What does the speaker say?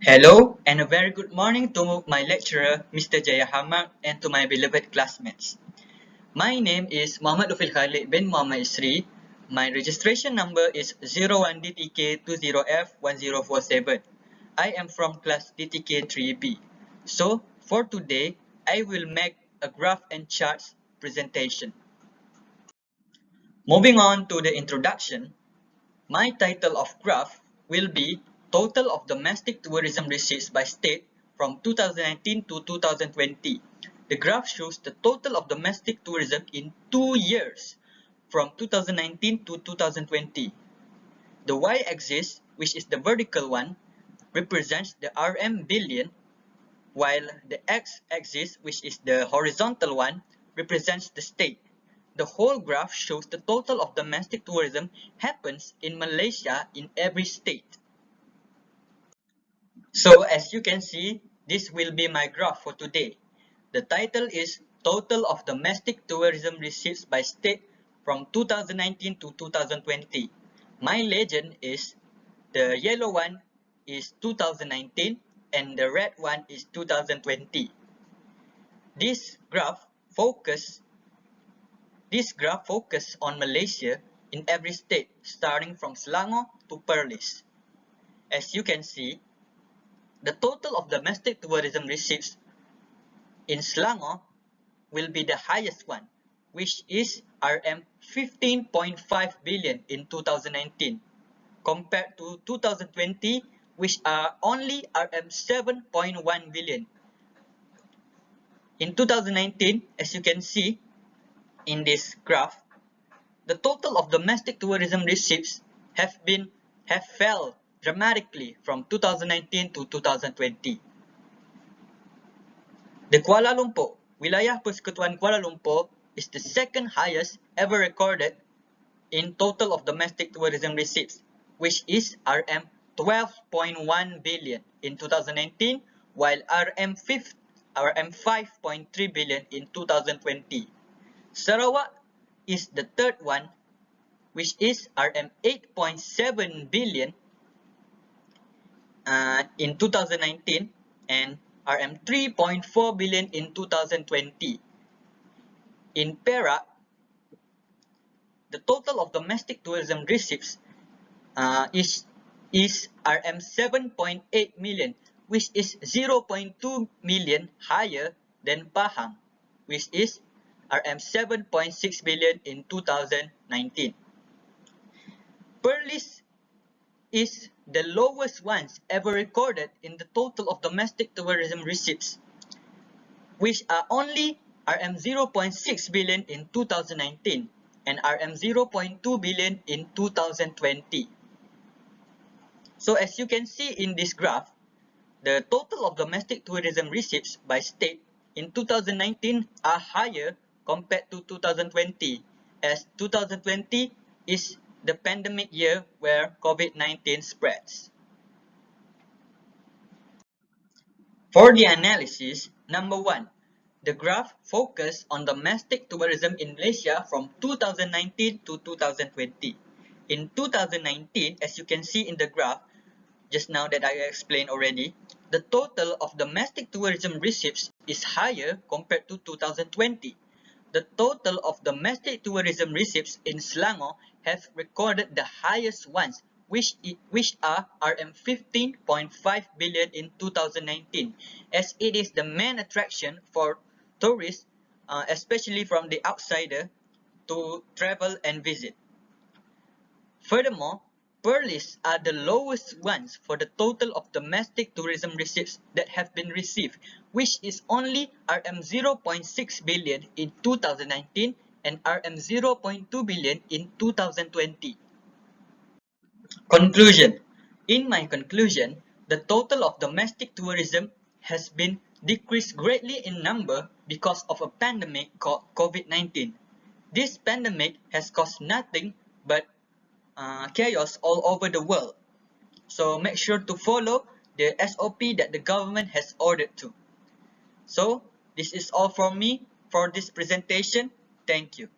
Hello and a very good morning to my lecturer, Mr. Jaya Hamad, and to my beloved classmates. My name is Muhammad Ufil Khalid bin Muhammad Isri. My registration number is 01DTK20F1047. I am from class DTK3B. So, for today, I will make a graph and charts presentation. Moving on to the introduction, my title of graph will be Total of Domestic Tourism Receipts by State from 2019 to 2020. The graph shows the total of domestic tourism in 2 years from 2019 to 2020. The y-axis, which is the vertical one, represents the RM billion, while the x-axis, which is the horizontal one, represents the state. The whole graph shows the total of domestic tourism happens in Malaysia in every state. So as you can see, this will be my graph for today. The title is Total of Domestic Tourism Receipts by State from 2019 to 2020. My legend is the yellow one is 2019 and the red one is 2020. This graph focuses on Malaysia in every state, starting from Selangor to Perlis. As you can see, the total of domestic tourism receipts in Selangor will be the highest one, which is RM 15.5 billion in 2019, compared to 2020, which are only RM 7.1 billion. In 2019, as you can see in this graph, the total of domestic tourism receipts have fell dramatically from 2019 to 2020. The Kuala Lumpur, Wilayah Persekutuan Kuala Lumpur, is the second highest ever recorded in total of domestic tourism receipts, which is RM 12.1 billion in 2019, while RM 5.3 billion in 2020. Sarawak is the third one, which is RM 8.7 billion in 2019 and RM 3.4 billion in 2020. In Perak, the total of domestic tourism receipts is RM 7.8 million, which is 0.2 million higher than Pahang, which is RM 7.6 billion in 2019. Perlis is the lowest ones ever recorded in the total of domestic tourism receipts, which are only RM 0.6 billion in 2019 and RM 0.2 billion in 2020. So as you can see in this graph, the total of domestic tourism receipts by state in 2019 are higher compared to 2020, as 2020 is the pandemic year where COVID-19 spreads. For the analysis, number 1, the graph focused on domestic tourism in Malaysia from 2019 to 2020. In 2019, as you can see in the graph, just now that I explained already, the total of domestic tourism receipts is higher compared to 2020. The total of domestic tourism receipts in Selangor have recorded the highest ones, which are RM 15.5 billion in 2019, as it is the main attraction for tourists, especially from the outsider, to travel and visit. Furthermore, Perlis are the lowest ones for the total of domestic tourism receipts that have been received, which is only RM 0.6 billion in 2019 and RM 0.2 billion in 2020. Conclusion. In my conclusion, the total of domestic tourism has been decreased greatly in number because of a pandemic called COVID-19. This pandemic has caused nothing but chaos all over the world. So make sure to follow the SOP that the government has ordered to. So this is all from me for this presentation. Thank you.